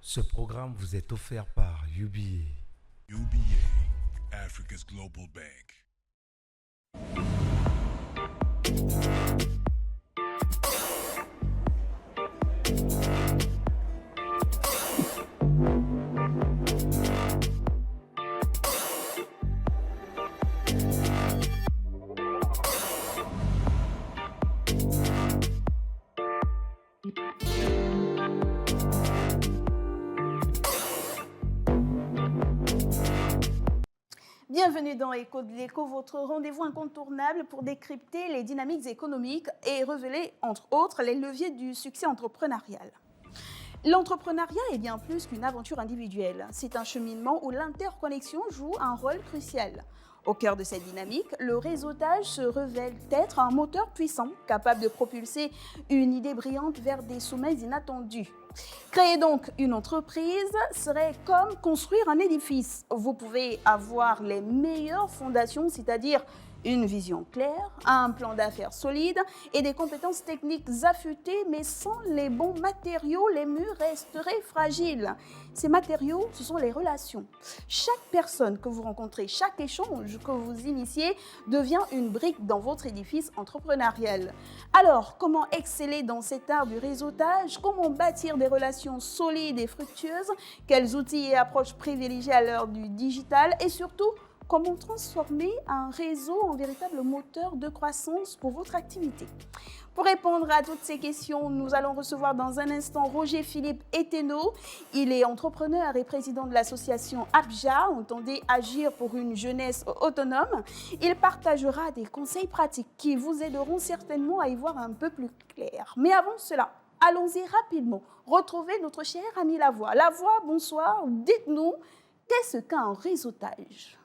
Ce programme vous est offert par UBA. UBA, Africa's Global Bank. Bienvenue dans Écho de l'écho, votre rendez-vous incontournable pour décrypter les dynamiques économiques et révéler, entre autres, les leviers du succès entrepreneurial. L'entrepreneuriat est bien plus qu'une aventure individuelle. C'est un cheminement où l'interconnexion joue un rôle crucial. Au cœur de cette dynamique, le réseautage se révèle être un moteur puissant, capable de propulser une idée brillante vers des sommets inattendus. Créer donc une entreprise serait comme construire un édifice. Vous pouvez avoir les meilleures fondations, c'est-à-dire une vision claire, un plan d'affaires solide et des compétences techniques affûtées, mais sans les bons matériaux, les murs resteraient fragiles. Ces matériaux, ce sont les relations. Chaque personne que vous rencontrez, chaque échange que vous initiez devient une brique dans votre édifice entrepreneurial. Alors, comment exceller dans cet art du réseautage? Comment bâtir des relations solides et fructueuses? Quels outils et approches privilégier à l'heure du digital? Et surtout, comment transformer un réseau en véritable moteur de croissance pour votre activité? Pour répondre à toutes ces questions, nous allons recevoir dans un instant Roger-Philippe Eteno. Il est entrepreneur et président de l'association ABJA, entendez agir pour une jeunesse autonome. Il partagera des conseils pratiques qui vous aideront certainement à y voir un peu plus clair. Mais avant cela, allons-y rapidement. Retrouvez notre cher ami Lavoie. Lavoie, bonsoir. Dites-nous, qu'est-ce qu'un réseautage ?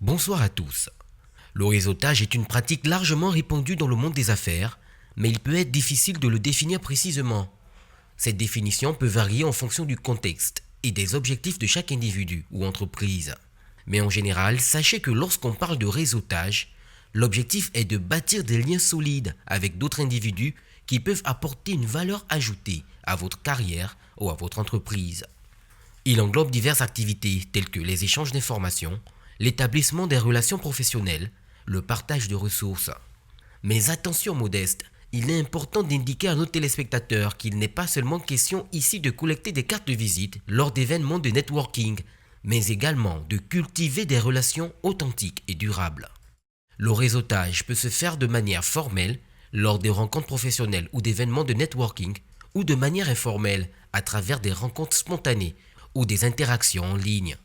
Bonsoir à tous. Le réseautage est une pratique largement répandue dans le monde des affaires, mais il peut être difficile de le définir précisément. Cette définition peut varier en fonction du contexte et des objectifs de chaque individu ou entreprise. Mais en général, sachez que lorsqu'on parle de réseautage, l'objectif est de bâtir des liens solides avec d'autres individus qui peuvent apporter une valeur ajoutée à votre carrière ou à votre entreprise. Il englobe diverses activités telles que les échanges d'informations, l'établissement des relations professionnelles, le partage de ressources. Mais attention modeste, il est important d'indiquer à nos téléspectateurs qu'il n'est pas seulement question ici de collecter des cartes de visite lors d'événements de networking, mais également de cultiver des relations authentiques et durables. Le réseautage peut se faire de manière formelle lors des rencontres professionnelles ou d'événements de networking ou de manière informelle à travers des rencontres spontanées ou des interactions en ligne.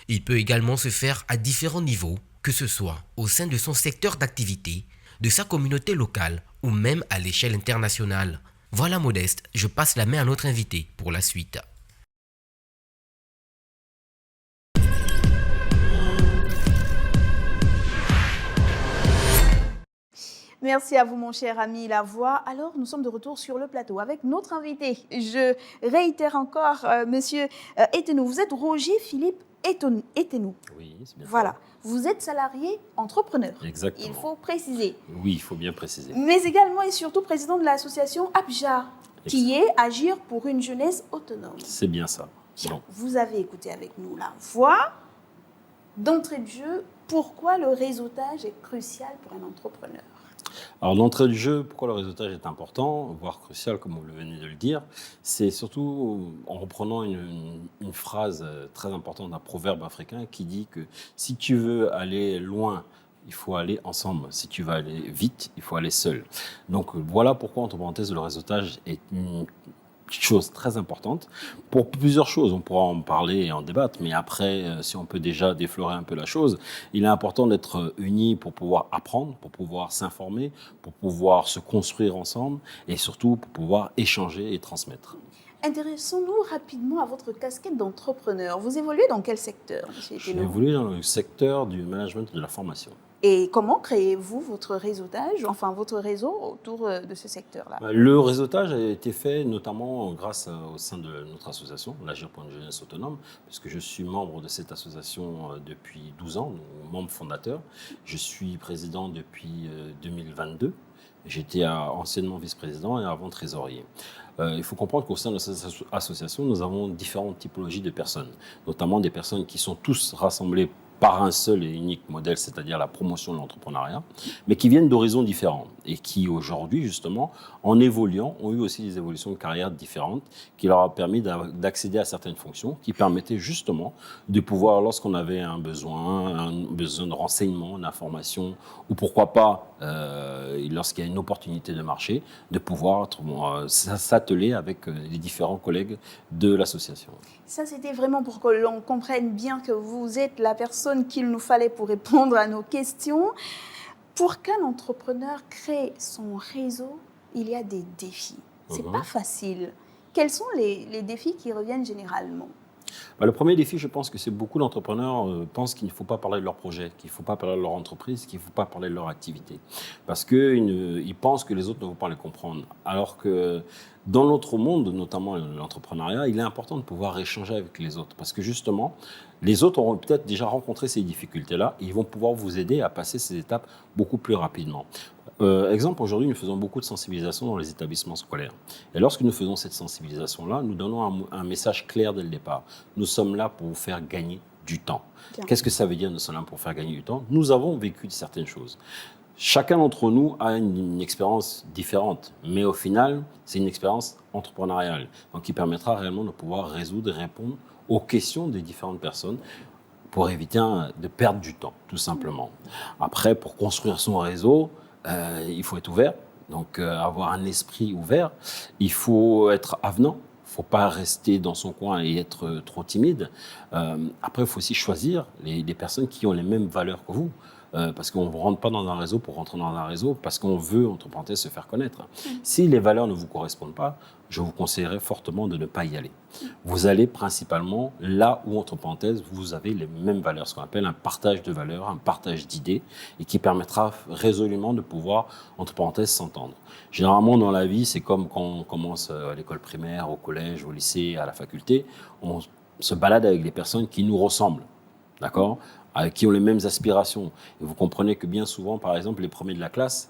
Il peut également se faire à différents niveaux, que ce soit au sein de son secteur d'activité, de sa communauté locale ou même à l'échelle internationale. Voilà Modeste, je passe la main à notre invité pour la suite. Merci à vous, mon cher ami Lavoie. Alors, nous sommes de retour sur le plateau avec notre invité. Je réitère encore, monsieur Eteno. Vous êtes Roger-Philippe Eteno. Oui, c'est bien Voilà. ça. Vous êtes salarié entrepreneur. Exactement. Il faut préciser. Oui, il faut bien préciser. Mais également et surtout président de l'association ABJA, qui est Agir pour une jeunesse autonome. C'est bien ça. Bien, Bon. vous avez écouté avec nous la voix. D'entrée de jeu, pourquoi le réseautage est crucial pour un entrepreneur? Alors, l'entrée de jeu, pourquoi le réseautage est important, voire crucial, comme vous venez de le dire, c'est surtout en reprenant une phrase très importante d'un proverbe africain qui dit que si tu veux aller loin, il faut aller ensemble. Si tu veux aller vite, il faut aller seul. Donc, voilà pourquoi, entre parenthèses, le réseautage est une chose très importante pour plusieurs choses. On pourra en parler et en débattre, mais après, si on peut déjà déflorer un peu la chose, il est important d'être unis pour pouvoir apprendre, pour pouvoir s'informer, pour pouvoir se construire ensemble et surtout pour pouvoir échanger et transmettre. Intéressons-nous rapidement à votre casquette d'entrepreneur. Vous évoluez dans quel secteur, monsieur J'ai Eteno? évolué dans le secteur du management et de la formation. Et comment créez-vous votre réseautage, enfin votre réseau autour de ce secteur-là? Le réseautage a été fait notamment grâce au sein de notre association, l'Agir pour une jeunesse autonome, puisque je suis membre de cette association depuis 12 ans, membre fondateur. Je suis président depuis 2022. J'étais anciennement vice-président et avant trésorier. Il faut comprendre qu'au sein de cette association, nous avons différentes typologies de personnes, notamment des personnes qui sont tous rassemblées par un seul et unique modèle, c'est-à-dire la promotion de l'entrepreneuriat, mais qui viennent d'horizons différents et qui aujourd'hui, justement, en évoluant, ont eu aussi des évolutions de carrière différentes qui leur ont permis d'accéder à certaines fonctions qui permettaient justement de pouvoir, lorsqu'on avait un besoin de renseignement, d'information, ou pourquoi pas, lorsqu'il y a une opportunité de marché, de pouvoir s'atteler avec les différents collègues de l'association. Ça, c'était vraiment pour que l'on comprenne bien que vous êtes la personne qu'il nous fallait pour répondre à nos questions. Pour qu'un entrepreneur crée son réseau, il y a des défis. C'est pas facile. Quels sont les défis qui reviennent généralement? Le premier défi, je pense que c'est beaucoup d'entrepreneurs pensent qu'il ne faut pas parler de leur projet, qu'il ne faut pas parler de leur entreprise, qu'il ne faut pas parler de leur activité. Parce qu'ils pensent que les autres ne vont pas les comprendre. Alors que dans notre monde, notamment l'entrepreneuriat, il est important de pouvoir échanger avec les autres. Parce que justement, les autres auront peut-être déjà rencontré ces difficultés-là et ils vont pouvoir vous aider à passer ces étapes beaucoup plus rapidement. Exemple, aujourd'hui, nous faisons beaucoup de sensibilisation dans les établissements scolaires. Et lorsque nous faisons cette sensibilisation-là, nous donnons un message clair dès le départ. Nous sommes là pour vous faire gagner du temps. Qu'est-ce que ça veut dire, nous sommes là pour faire gagner du temps? Nous avons vécu certaines choses. Chacun d'entre nous a une expérience différente, mais au final, c'est une expérience entrepreneuriale, donc qui permettra réellement de pouvoir résoudre et répondre aux questions des différentes personnes pour éviter de perdre du temps, tout simplement. Après, pour construire son réseau, il faut être ouvert, donc avoir un esprit ouvert. Il faut être avenant. Il ne faut pas rester dans son coin et être trop timide. Après, il faut aussi choisir les personnes qui ont les mêmes valeurs que vous. Parce qu'on ne rentre pas dans un réseau pour rentrer dans un réseau, parce qu'on veut, entre parenthèses, se faire connaître. Si les valeurs ne vous correspondent pas, je vous conseillerais fortement de ne pas y aller. Vous allez principalement là où, entre parenthèses, vous avez les mêmes valeurs, ce qu'on appelle un partage de valeurs, un partage d'idées, et qui permettra résolument de pouvoir, entre parenthèses, s'entendre. Généralement, dans la vie, c'est comme quand on commence à l'école primaire, au collège, au lycée, à la faculté, on se balade avec des personnes qui nous ressemblent, d'accord ? Qui ont les mêmes aspirations. Et vous comprenez que bien souvent, par exemple, les premiers de la classe,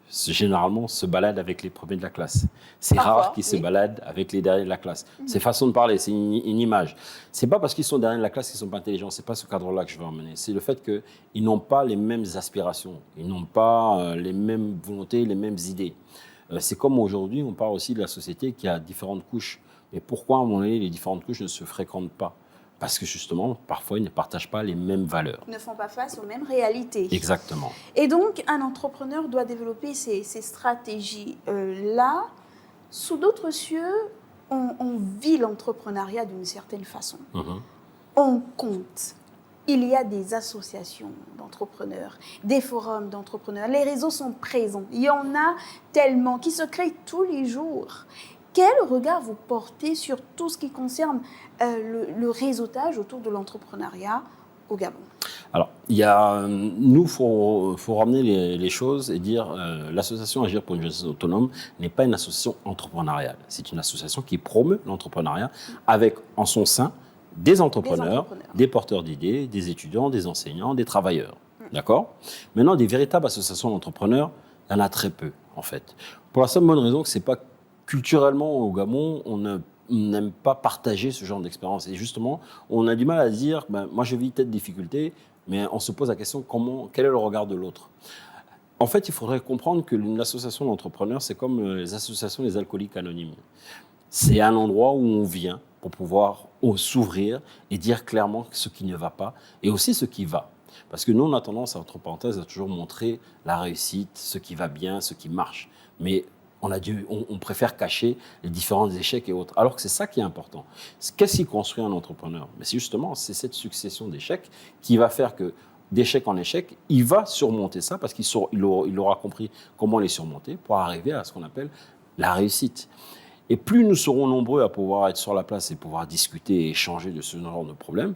généralement, se baladent avec les premiers de la classe. C'est rare qu'ils se baladent avec les derniers de la classe. C'est façon de parler, c'est une image. C'est pas parce qu'ils sont derniers de la classe qu'ils sont pas intelligents. C'est pas ce cadre-là que je veux emmener. C'est le fait qu'ils n'ont pas les mêmes aspirations. Ils n'ont pas les mêmes volontés, les mêmes idées. C'est comme aujourd'hui, on parle aussi de la société qui a différentes couches. Mais pourquoi, à un moment donné, les différentes couches ne se fréquentent pas? Parce que justement, parfois, ils ne partagent pas les mêmes valeurs. Ils ne font pas face aux mêmes réalités. Exactement. Et donc, un entrepreneur doit développer ces stratégies-là. Sous d'autres cieux, on vit l'entrepreneuriat d'une certaine façon. On compte. Il y a des associations d'entrepreneurs, des forums d'entrepreneurs. Les réseaux sont présents. Il y en a tellement qui se créent tous les jours. Quel regard vous portez sur tout ce qui concerne le réseautage autour de l'entrepreneuriat au Gabon? Alors, il faut ramener les choses et dire l'association Agir pour une jeunesse autonome n'est pas une association entrepreneuriale. C'est une association qui promeut l'entrepreneuriat avec en son sein des entrepreneurs, des porteurs d'idées, des étudiants, des enseignants, des travailleurs. D'accord ? Maintenant, des véritables associations d'entrepreneurs, il y en a très peu, en fait. Pour la seule bonne raison que c'est pas culturellement au Gabon, on n'aime pas partager ce genre d'expérience. Et justement, on a du mal à dire, moi je vis telle difficulté, mais on se pose la question, quel est le regard de l'autre? En fait, il faudrait comprendre qu'une association d'entrepreneurs, c'est comme les associations des alcooliques anonymes. C'est un endroit où on vient pour pouvoir s'ouvrir et dire clairement ce qui ne va pas et aussi ce qui va. Parce que nous, on a tendance, entre parenthèses, à toujours montrer la réussite, ce qui va bien, ce qui marche. Mais on préfère cacher les différents échecs et autres, alors que c'est ça qui est important. Qu'est-ce qui construit un entrepreneur? Mais c'est justement cette succession d'échecs qui va faire que, d'échec en échec, il va surmonter ça parce qu'il aura compris comment les surmonter pour arriver à ce qu'on appelle la réussite. Et plus nous serons nombreux à pouvoir être sur la place et pouvoir discuter et échanger de ce genre de problèmes,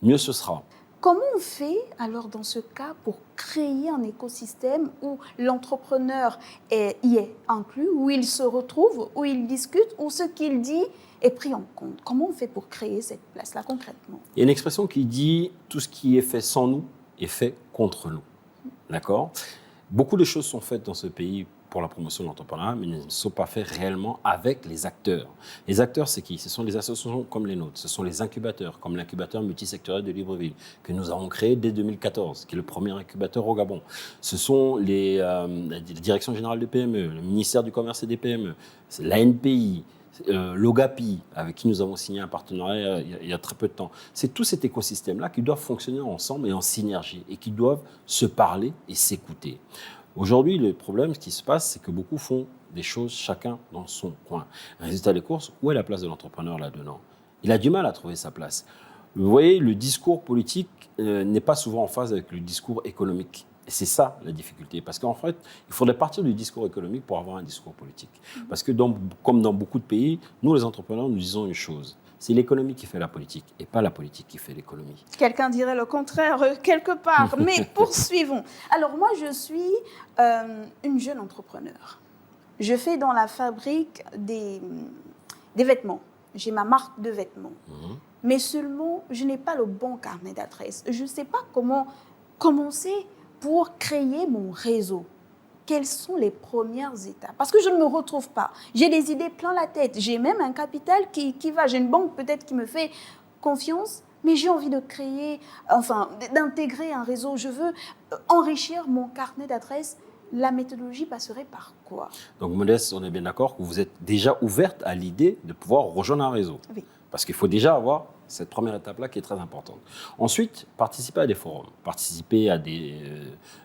mieux ce sera. Comment on fait alors dans ce cas pour créer un écosystème où l'entrepreneur y est inclus, où il se retrouve, où il discute, où ce qu'il dit est pris en compte? Comment on fait pour créer cette place-là concrètement? Il y a une expression qui dit « tout ce qui est fait sans nous est fait contre nous ». D'accord? Beaucoup de choses sont faites dans ce pays pour la promotion de l'entrepreneuriat, mais ne sont pas faites réellement avec les acteurs. Les acteurs, c'est qui? Ce sont les associations comme les nôtres, ce sont les incubateurs, comme l'incubateur multisectoriel de Libreville, que nous avons créé dès 2014, qui est le premier incubateur au Gabon. Ce sont la Direction générale des PME, le ministère du Commerce et des PME, l'ANPI, l'OGAPI, avec qui nous avons signé un partenariat il y a très peu de temps. C'est tout cet écosystème-là qui doivent fonctionner ensemble et en synergie, et qui doivent se parler et s'écouter. Aujourd'hui, le problème, ce qui se passe, c'est que beaucoup font des choses chacun dans son coin. Résultat des courses, où est la place de l'entrepreneur là-dedans? Il a du mal à trouver sa place. Vous voyez, le discours politique n'est pas souvent en phase avec le discours économique. Et c'est ça la difficulté. Parce qu'en fait, il faudrait partir du discours économique pour avoir un discours politique. Parce que comme dans beaucoup de pays, nous les entrepreneurs, nous disons une chose. C'est l'économie qui fait la politique et pas la politique qui fait l'économie. Quelqu'un dirait le contraire quelque part, mais poursuivons. Alors moi, je suis une jeune entrepreneur. Je fais dans la fabrique des vêtements. J'ai ma marque de vêtements. Mais seulement, je n'ai pas le bon carnet d'adresse. Je ne sais pas comment commencer pour créer mon réseau. Quelles sont les premières étapes? Parce que je ne me retrouve pas. J'ai des idées plein la tête. J'ai même un capital qui va. J'ai une banque peut-être qui me fait confiance, mais j'ai envie de créer, d'intégrer un réseau. Je veux enrichir mon carnet d'adresses. La méthodologie passerait par quoi? Donc Modeste, on est bien d'accord que vous êtes déjà ouverte à l'idée de pouvoir rejoindre un réseau. Oui. Parce qu'il faut déjà avoir cette première étape-là qui est très importante. Ensuite, participer à des forums, participer à des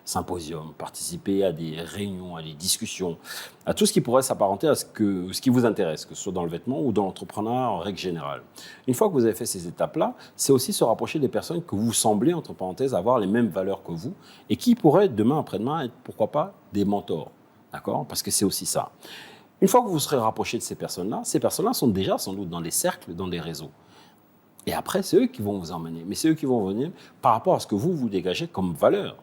symposiums, participer à des réunions, à des discussions, à tout ce qui pourrait s'apparenter à ce qui vous intéresse, que ce soit dans le vêtement ou dans l'entrepreneuriat en règle générale. Une fois que vous avez fait ces étapes-là, c'est aussi se rapprocher des personnes que vous semblez, entre parenthèses, avoir les mêmes valeurs que vous et qui pourraient demain, après-demain, être, pourquoi pas, des mentors. D'accord? Parce que c'est aussi ça. Une fois que vous vous serez rapproché de ces personnes-là sont déjà sans doute dans des cercles, dans des réseaux. Et après, c'est eux qui vont vous emmener. Mais c'est eux qui vont venir par rapport à ce que vous dégagez comme valeur.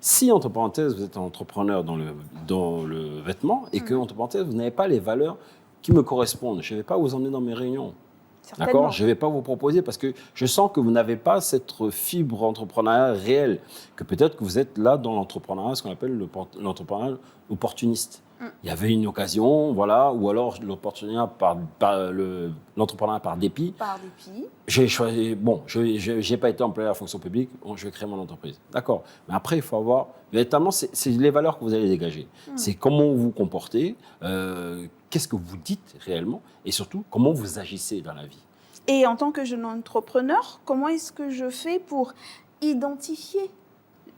Si, entre parenthèses, vous êtes un entrepreneur dans le vêtement et que, entre parenthèses, vous n'avez pas les valeurs qui me correspondent, je ne vais pas vous emmener dans mes réunions. D'accord? Je ne vais pas vous proposer parce que je sens que vous n'avez pas cette fibre entrepreneuriale réelle, que peut-être que vous êtes là dans l'entrepreneuriat, ce qu'on appelle l'entrepreneuriat opportuniste. Il y avait une occasion, voilà, ou alors l'entrepreneuriat par dépit. Par dépit. J'ai choisi, bon, je n'ai pas été employé à la fonction publique, bon, je vais créer mon entreprise. D'accord. Mais après, il faut avoir, véritablement, c'est les valeurs que vous allez dégager. C'est comment vous vous comportez, qu'est-ce que vous dites réellement, et surtout, comment vous agissez dans la vie. Et en tant que jeune entrepreneur, comment est-ce que je fais pour identifier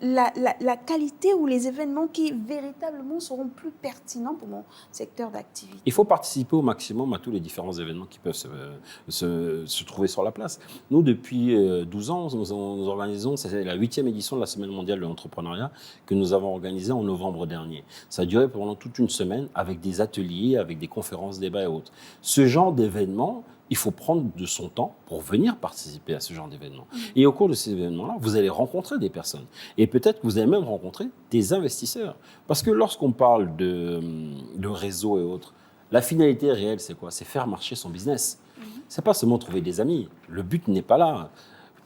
la qualité ou les événements qui véritablement seront plus pertinents pour mon secteur d'activité? Il faut participer au maximum à tous les différents événements qui peuvent se trouver sur la place. Nous, depuis 12 ans, nous organisons, c'est la 8e édition de la Semaine mondiale de l'entrepreneuriat que nous avons organisée en novembre dernier. Ça a duré pendant toute une semaine avec des ateliers, avec des conférences, débats et autres. Ce genre d'événements, il faut prendre de son temps pour venir participer à ce genre d'événements. Et au cours de ces événements-là, vous allez rencontrer des personnes. Et peut-être que vous allez même rencontrer des investisseurs. Parce que lorsqu'on parle de réseau et autres, la finalité réelle, c'est quoi? C'est faire marcher son business. C'est pas seulement trouver des amis. Le but n'est pas là.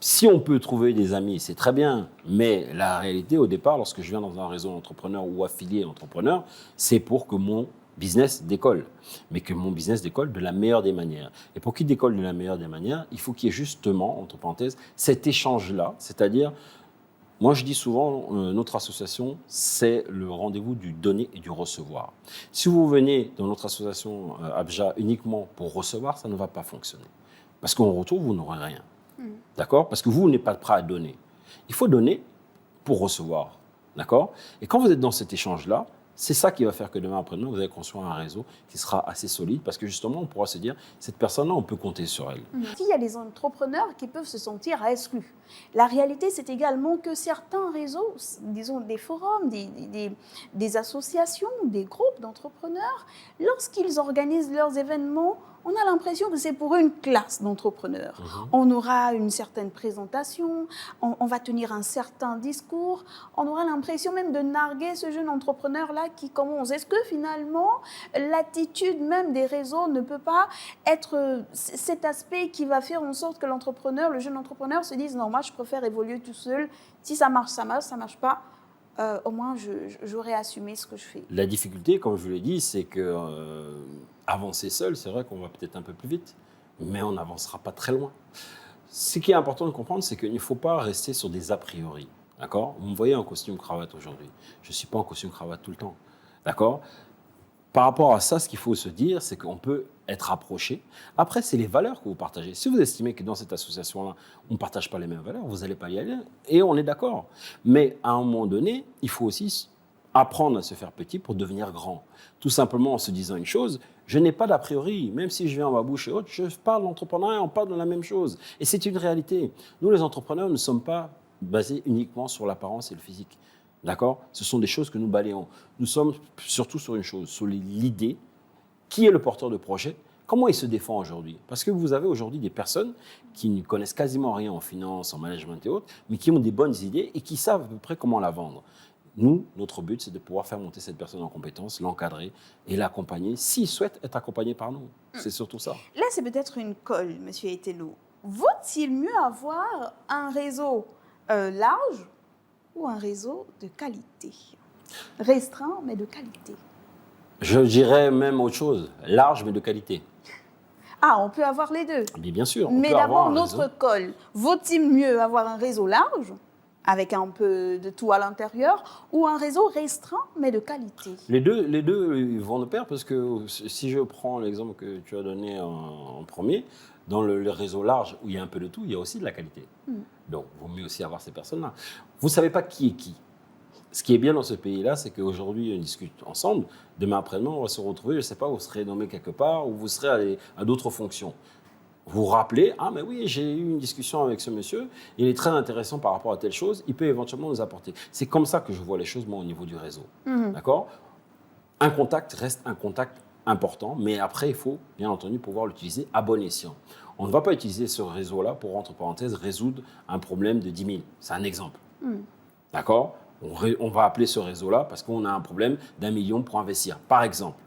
Si on peut trouver des amis, c'est très bien. Mais la réalité, au départ, lorsque je viens dans un réseau d'entrepreneurs ou affilié entrepreneurs, c'est pour que mon business décolle, mais que mon business décolle de la meilleure des manières. Et pour qu'il décolle de la meilleure des manières, il faut qu'il y ait justement, entre parenthèses, cet échange-là, c'est-à-dire, moi je dis souvent, notre association, c'est le rendez-vous du donner et du recevoir. Si vous venez dans notre association ABJA uniquement pour recevoir, ça ne va pas fonctionner. Parce qu'en retour, vous n'aurez rien. D'accord? Parce que vous n'êtes pas prêt à donner. Il faut donner pour recevoir. D'accord? Et quand vous êtes dans cet échange-là, c'est ça qui va faire que demain après-demain, vous allez construire un réseau qui sera assez solide parce que justement, on pourra se dire, cette personne-là, on peut compter sur elle. Il y a des entrepreneurs qui peuvent se sentir exclus. La réalité, c'est également que certains réseaux, disons des forums, des associations, des groupes d'entrepreneurs, lorsqu'ils organisent leurs événements, on a l'impression que c'est pour une classe d'entrepreneurs. On aura une certaine présentation, on va tenir un certain discours, on aura l'impression même de narguer ce jeune entrepreneur-là qui commence. Est-ce que finalement, l'attitude même des réseaux ne peut pas être cet aspect qui va faire en sorte que l'entrepreneur, le jeune entrepreneur se dise « Non, moi je préfère évoluer tout seul, si ça marche, ça marche pas ». Au moins, j'aurais assumé ce que je fais. La difficulté, comme je vous l'ai dit, c'est que avancer seul, c'est vrai qu'on va peut-être un peu plus vite, mais on n'avancera pas très loin. Ce qui est important de comprendre, c'est qu'il ne faut pas rester sur des a priori. D'accord ? Vous me voyez en costume-cravate aujourd'hui. Je ne suis pas en costume-cravate tout le temps. D'accord ? Par rapport à ça, ce qu'il faut se dire, c'est qu'on peut être approché. Après, c'est les valeurs que vous partagez. Si vous estimez que dans cette association-là, on ne partage pas les mêmes valeurs, vous n'allez pas y aller. Et on est d'accord. Mais à un moment donné, il faut aussi apprendre à se faire petit pour devenir grand. Tout simplement en se disant une chose, je n'ai pas d'a priori. Même si je viens en ma bouche et autres, je parle d'entrepreneuriat, on parle de la même chose. Et c'est une réalité. Nous, les entrepreneurs, ne sommes pas basés uniquement sur l'apparence et le physique. D'accord ? Ce sont des choses que nous balayons. Nous sommes surtout sur une chose, sur l'idée. Qui est le porteur de projet ? Comment il se défend aujourd'hui ? Parce que vous avez aujourd'hui des personnes qui ne connaissent quasiment rien en finance, en management et autres, mais qui ont des bonnes idées et qui savent à peu près comment la vendre. Nous, notre but, c'est de pouvoir faire monter cette personne en compétence, l'encadrer et l'accompagner s'il souhaite être accompagné par nous. C'est surtout ça. Là, c'est peut-être une colle, M. Etelo. Vaut-il mieux avoir un réseau large ou un réseau de qualité ? Restreint, mais de qualité. Je dirais même autre chose, large mais de qualité. Ah, on peut avoir les deux. Bien sûr. Mais d'abord, notre colle. Vaut-il mieux avoir un réseau large, avec un peu de tout à l'intérieur, ou un réseau restreint, mais de qualité ? Les deux ils vont de pair, parce que si je prends l'exemple que tu as donné en premier, dans le réseau large où il y a un peu de tout, il y a aussi de la qualité. Donc, il vaut mieux aussi avoir ces personnes-là. Vous ne savez pas qui est qui. Ce qui est bien dans ce pays-là, c'est qu'aujourd'hui, on discute ensemble. Demain après-demain, on va se retrouver, je ne sais pas, vous serez nommé quelque part ou vous serez à d'autres fonctions. Vous vous rappelez, ah mais oui, j'ai eu une discussion avec ce monsieur, il est très intéressant par rapport à telle chose, il peut éventuellement nous apporter. C'est comme ça que je vois les choses, moi, au niveau du réseau. D'accord ? Un contact reste un contact important, mais après, il faut, bien entendu, pouvoir l'utiliser à bon escient. On ne va pas utiliser ce réseau-là pour, entre parenthèses, résoudre un problème de 10 000. C'est un exemple. D'accord ? On va appeler ce réseau-là parce qu'on a un problème d'1 million pour investir, par exemple.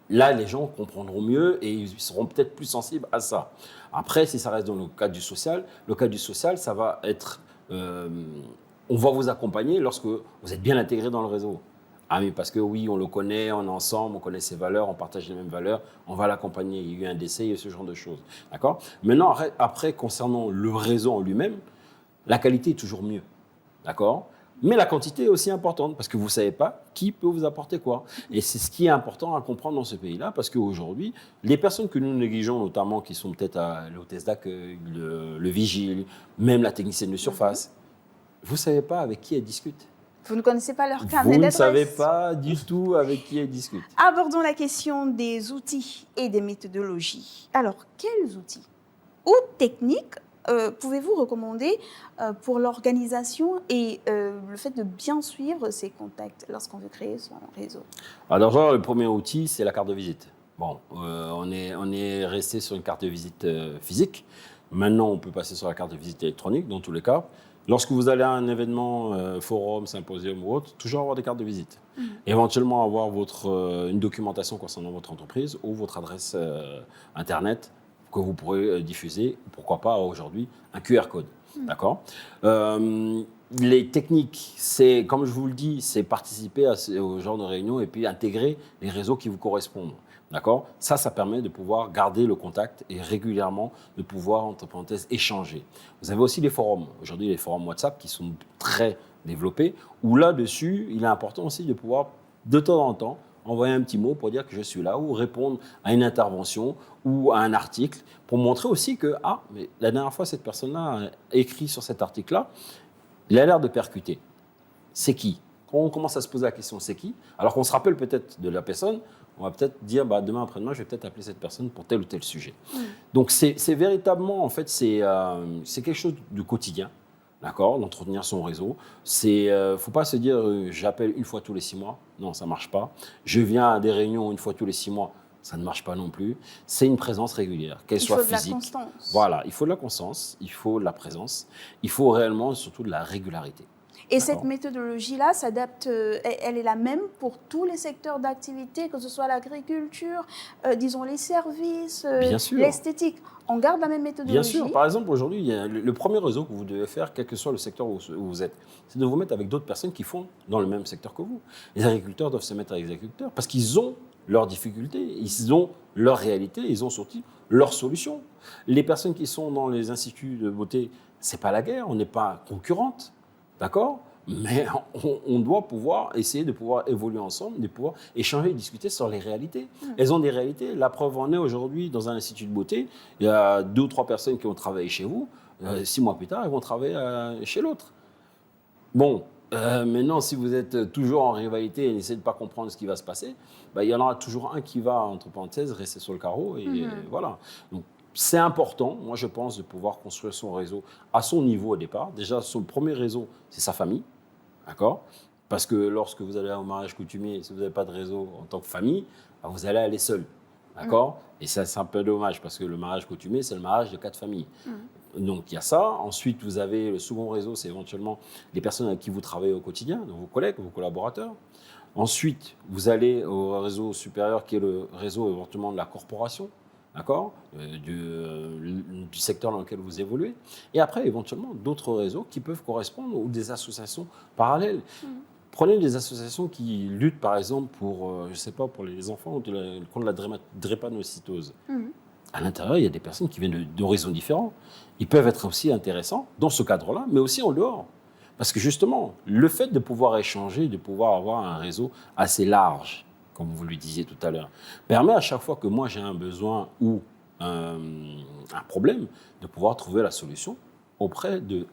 Là, les gens comprendront mieux et ils seront peut-être plus sensibles à ça. Après, si ça reste dans le cadre du social, ça va être... on va vous accompagner lorsque vous êtes bien intégré dans le réseau. Ah, mais parce que oui, on le connaît, on est ensemble, on connaît ses valeurs, on partage les mêmes valeurs, on va l'accompagner. Il y a eu un décès, il y a ce genre de choses. D'accord ? Maintenant, après, concernant le réseau en lui-même, la qualité est toujours mieux. D'accord ? Mais la quantité est aussi importante parce que vous ne savez pas qui peut vous apporter quoi. Et c'est ce qui est important à comprendre dans ce pays-là parce qu'aujourd'hui, les personnes que nous négligeons, notamment qui sont peut-être à l'hôtesse d'accueil, le vigile, même la technicienne de surface, vous ne savez pas avec qui elles discutent. Vous ne connaissez pas leur carnet Vous ne d'adresse. savez pas du tout avec qui elles discutent. Abordons la question des outils et des méthodologies. Alors, quels outils ou techniques pouvez-vous recommander pour l'organisation et le fait de bien suivre ses contacts lorsqu'on veut créer son réseau ? Alors, le premier outil, c'est la carte de visite. Bon, on est resté sur une carte de visite physique. Maintenant, on peut passer sur la carte de visite électronique, dans tous les cas. Lorsque vous allez à un événement, forum, symposium ou autre, toujours avoir des cartes de visite. Éventuellement, avoir une documentation concernant votre entreprise ou votre adresse Internet que vous pourrez diffuser, pourquoi pas aujourd'hui, un QR code. D'accord ? Les techniques, c'est, comme je vous le dis, c'est participer au genre de réunion et puis intégrer les réseaux qui vous correspondent. D'accord ? Ça permet de pouvoir garder le contact et régulièrement de pouvoir, entre parenthèses, échanger. Vous avez aussi les forums. Aujourd'hui, les forums WhatsApp qui sont très développés, où là-dessus, il est important aussi de pouvoir, de temps en temps, envoyer un petit mot pour dire que je suis là ou répondre à une intervention ou à un article pour montrer aussi que, mais la dernière fois, cette personne-là a écrit sur cet article-là, il a l'air de percuter. C'est qui ? Quand on commence à se poser la question, c'est qui ? Alors qu'on se rappelle peut-être de la personne, on va peut-être dire, demain après-demain, je vais peut-être appeler cette personne pour tel ou tel sujet. Donc, c'est véritablement, en fait, c'est quelque chose du quotidien. D'accord, d'entretenir son réseau. Faut pas se dire j'appelle une fois tous les 6 mois. Non, ça marche pas. Je viens à des réunions une fois tous les 6 mois. ça ne marche pas non plus. C'est une présence régulière, qu'elle soit physique. Il faut de la constance. Voilà, il faut de la constance, il faut de la présence, il faut réellement surtout de la régularité. Et cette méthodologie-là s'adapte, elle est la même pour tous les secteurs d'activité, que ce soit l'agriculture, disons les services, Bien sûr. l'esthétique. On garde la même méthodologie. Bien sûr. Par exemple, aujourd'hui, il y a le premier réseau que vous devez faire, quel que soit le secteur où vous êtes, c'est de vous mettre avec d'autres personnes qui font dans le même secteur que vous. Les agriculteurs doivent se mettre avec les agriculteurs parce qu'ils ont leurs difficultés, ils ont leur réalité, ils ont sorti leurs solutions. Les personnes qui sont dans les instituts de beauté, c'est pas la guerre, on n'est pas concurrentes. D'accord? Mais on doit pouvoir essayer de pouvoir évoluer ensemble, de pouvoir échanger et discuter sur les réalités. Elles ont des réalités. La preuve en est aujourd'hui dans un institut de beauté, il y a 2 ou 3 personnes qui ont travaillé chez vous. 6 mois plus tard, elles vont travailler chez l'autre. Bon, maintenant, si vous êtes toujours en rivalité et n'essayez de ne pas comprendre ce qui va se passer, il y en aura toujours un qui va, entre parenthèses, rester sur le carreau. Et voilà. Donc, c'est important, moi je pense, de pouvoir construire son réseau à son niveau au départ. Déjà, son premier réseau, c'est sa famille, d'accord? Parce que lorsque vous allez au mariage coutumier, si vous n'avez pas de réseau en tant que famille, vous allez aller seul, d'accord? Et ça, c'est un peu dommage, parce que le mariage coutumier, c'est le mariage de 4 familles. Donc il y a ça. Ensuite, vous avez le second réseau, c'est éventuellement les personnes avec qui vous travaillez au quotidien, donc vos collègues, vos collaborateurs. Ensuite, vous allez au réseau supérieur, qui est le réseau éventuellement de la corporation, d'accord, du secteur dans lequel vous évoluez. Et après, éventuellement, d'autres réseaux qui peuvent correspondre ou des associations parallèles. Prenez des associations qui luttent, par exemple, pour, je sais pas, pour les enfants contre la drépanocytose. À l'intérieur, il y a des personnes qui viennent d'horizons différents. Ils peuvent être aussi intéressants dans ce cadre-là, mais aussi en dehors. Parce que justement, le fait de pouvoir échanger, de pouvoir avoir un réseau assez large, comme vous le disiez tout à l'heure, permet à chaque fois que moi j'ai un besoin ou un problème, de pouvoir trouver la solution auprès de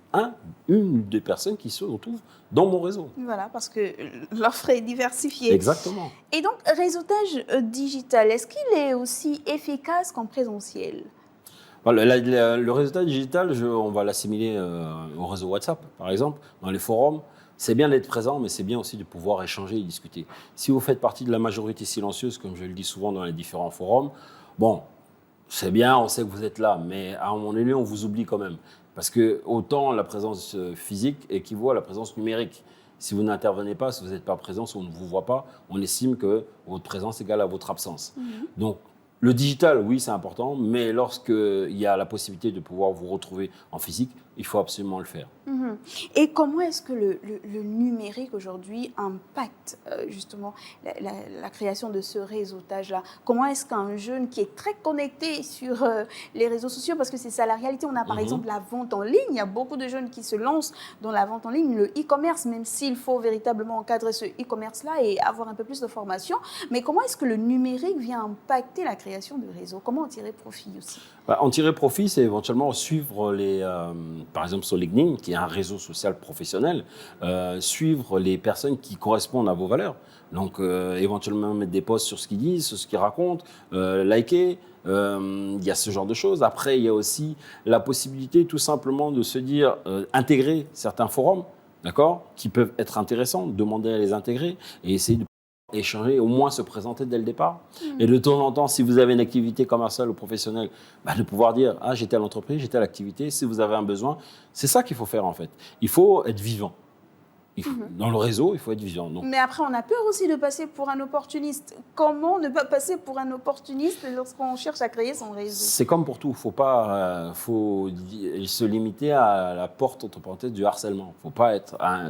une des personnes qui se retrouvent dans mon réseau. Voilà, parce que l'offre est diversifiée. Exactement. Et donc, réseautage digital, est-ce qu'il est aussi efficace qu'en présentiel? Le réseautage digital, on va l'assimiler au réseau WhatsApp, par exemple, dans les forums. C'est bien d'être présent, mais c'est bien aussi de pouvoir échanger et discuter. Si vous faites partie de la majorité silencieuse, comme je le dis souvent dans les différents forums, bon, c'est bien, on sait que vous êtes là, mais à un moment donné, on vous oublie quand même. Parce que autant la présence physique équivaut à la présence numérique. Si vous n'intervenez pas, si vous n'êtes pas présent, si on ne vous voit pas, on estime que votre présence égale à votre absence. Donc, le digital, oui, c'est important, mais lorsqu'il y a la possibilité de pouvoir vous retrouver en physique, il faut absolument le faire. Et comment est-ce que le numérique aujourd'hui impacte justement la création de ce réseautage-là? Comment est-ce qu'un jeune qui est très connecté sur les réseaux sociaux, parce que c'est ça la réalité, on a par exemple la vente en ligne, il y a beaucoup de jeunes qui se lancent dans la vente en ligne, le e-commerce, même s'il faut véritablement encadrer ce e-commerce-là et avoir un peu plus de formation, mais comment est-ce que le numérique vient impacter la création de réseaux? Comment en tirer profit aussi? En tirer profit, c'est éventuellement suivre par exemple sur LinkedIn, qui est un réseau social professionnel, suivre les personnes qui correspondent à vos valeurs. Donc, éventuellement mettre des posts sur ce qu'ils disent, sur ce qu'ils racontent, liker. Il y a ce genre de choses. Après, il y a aussi la possibilité tout simplement de se dire, intégrer certains forums, d'accord, qui peuvent être intéressants, demander à les intégrer et essayer de échanger, au moins se présenter dès le départ. Et de temps en temps, si vous avez une activité commerciale ou professionnelle, de pouvoir dire « Ah, j'étais à l'entreprise, j'étais à l'activité, si vous avez un besoin ». C'est ça qu'il faut faire en fait. Il faut être vivant. Dans le réseau, il faut être vivant. Donc, mais après, on a peur aussi de passer pour un opportuniste. Comment ne pas passer pour un opportuniste lorsqu'on cherche à créer son réseau? c'est comme pour tout. Faut se limiter à la porte, entre parenthèses, du harcèlement. Il ne faut pas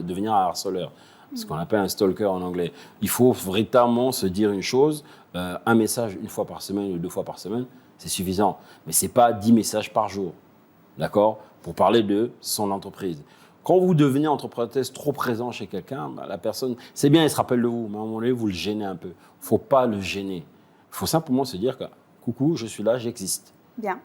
devenir un harceleur. Ce qu'on appelle un stalker en anglais. Il faut véritablement se dire une chose, un message 1 fois par semaine ou 2 fois par semaine, c'est suffisant. Mais ce n'est pas 10 messages par jour, d'accord, pour parler de son entreprise. Quand vous devenez, entre parenthèses, trop présent chez quelqu'un, la personne, c'est bien, il se rappelle de vous, mais à un moment donné, vous le gênez un peu. Il ne faut pas le gêner. Il faut simplement se dire que, coucou, je suis là, j'existe. Bien.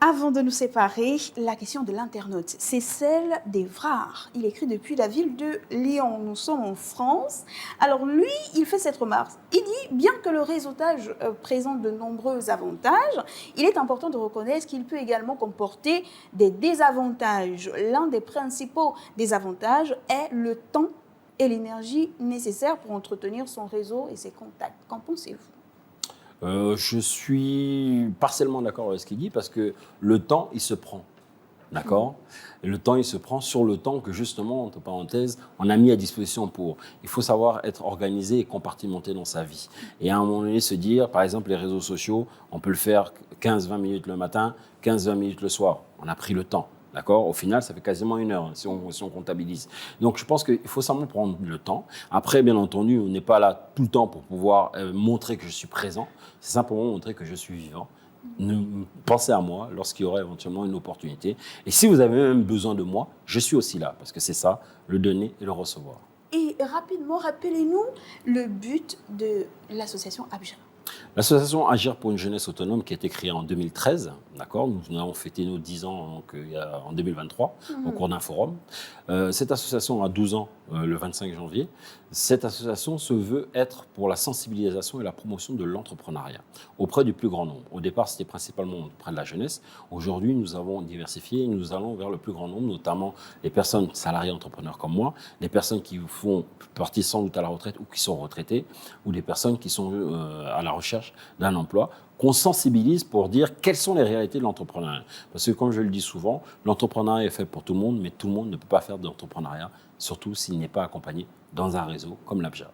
Avant de nous séparer, la question de l'internaute, c'est celle d'Evrard. Il écrit depuis la ville de Lyon. Nous sommes en France. Alors lui, il fait cette remarque. Il dit, bien que le réseautage présente de nombreux avantages, il est important de reconnaître qu'il peut également comporter des désavantages. L'un des principaux désavantages est le temps et l'énergie nécessaires pour entretenir son réseau et ses contacts. Qu'en pensez-vous? Je suis partiellement d'accord avec ce qu'il dit parce que le temps, il se prend. D'accord. Et le temps, il se prend sur le temps que justement, entre parenthèses, on a mis à disposition pour. Il faut savoir être organisé et compartimenter dans sa vie. Et à un moment donné, se dire, par exemple, les réseaux sociaux, on peut le faire 15-20 minutes le matin, 15-20 minutes le soir. On a pris le temps. D'accord. Au final, ça fait quasiment 1 heure si on comptabilise. Donc, je pense qu'il faut simplement prendre le temps. Après, bien entendu, on n'est pas là tout le temps pour pouvoir montrer que je suis présent. C'est simplement montrer que je suis vivant. Pensez à moi lorsqu'il y aura éventuellement une opportunité. Et si vous avez même besoin de moi, je suis aussi là. Parce que c'est ça, le donner et le recevoir. Et rapidement, rappelez-nous le but de l'association Abja. L'association Agir pour une jeunesse autonome qui a été créée en 2013, d'accord, nous avons fêté nos 10 ans donc, en 2023 au cours d'un forum. Cette association a 12 ans le 25 janvier. Cette association se veut être pour la sensibilisation et la promotion de l'entrepreneuriat auprès du plus grand nombre. Au départ, c'était principalement auprès de la jeunesse. Aujourd'hui, nous avons diversifié et nous allons vers le plus grand nombre, notamment les personnes salariées entrepreneurs comme moi, les personnes qui font partie sans doute à la retraite ou qui sont retraitées, ou des personnes qui sont à la recherche d'un emploi, qu'on sensibilise pour dire quelles sont les réalités de l'entrepreneuriat. Parce que comme je le dis souvent, l'entrepreneuriat est fait pour tout le monde, mais tout le monde ne peut pas faire de l'entrepreneuriat, surtout s'il n'est pas accompagné dans un réseau comme l'Abja.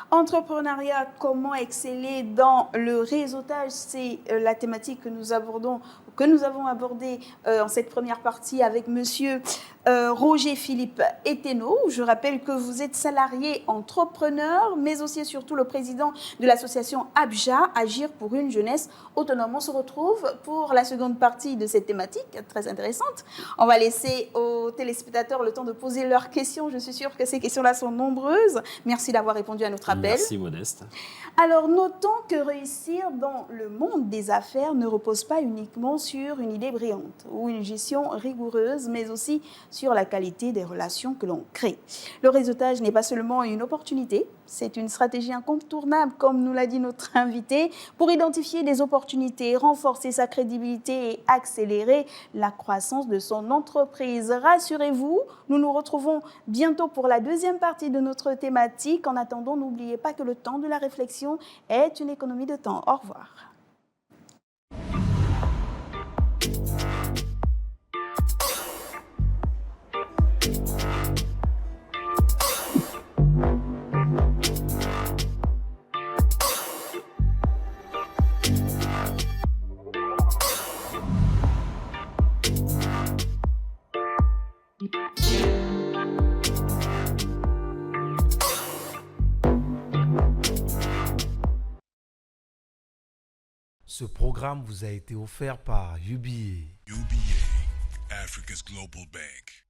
Entrepreneuriat, comment exceller dans le réseautage, c'est la thématique que nous abordons, que nous avons abordée en cette première partie avec monsieur Roger Philippe Eteno. Je rappelle que vous êtes salarié entrepreneur, mais aussi et surtout le président de l'association Abja, Agir pour une jeunesse autonome. On se retrouve pour la seconde partie de cette thématique, très intéressante. On va laisser aux téléspectateurs le temps de poser leurs questions. Je suis sûre que ces questions-là sont nombreuses. Merci d'avoir répondu à notre appel. Merci Modeste. Alors, notons que réussir dans le monde des affaires ne repose pas uniquement sur une idée brillante ou une gestion rigoureuse, mais aussi sur la qualité des relations que l'on crée. Le réseautage n'est pas seulement une opportunité, c'est une stratégie incontournable, comme nous l'a dit notre invité, pour identifier des opportunités, renforcer sa crédibilité et accélérer la croissance de son entreprise. Rassurez-vous, nous nous retrouvons bientôt pour la deuxième partie de notre thématique. En attendant, n'oubliez pas que le temps de la réflexion est une économie de temps. Au revoir. Ce programme vous a été offert par UBA. UBA, Africa's Global Bank.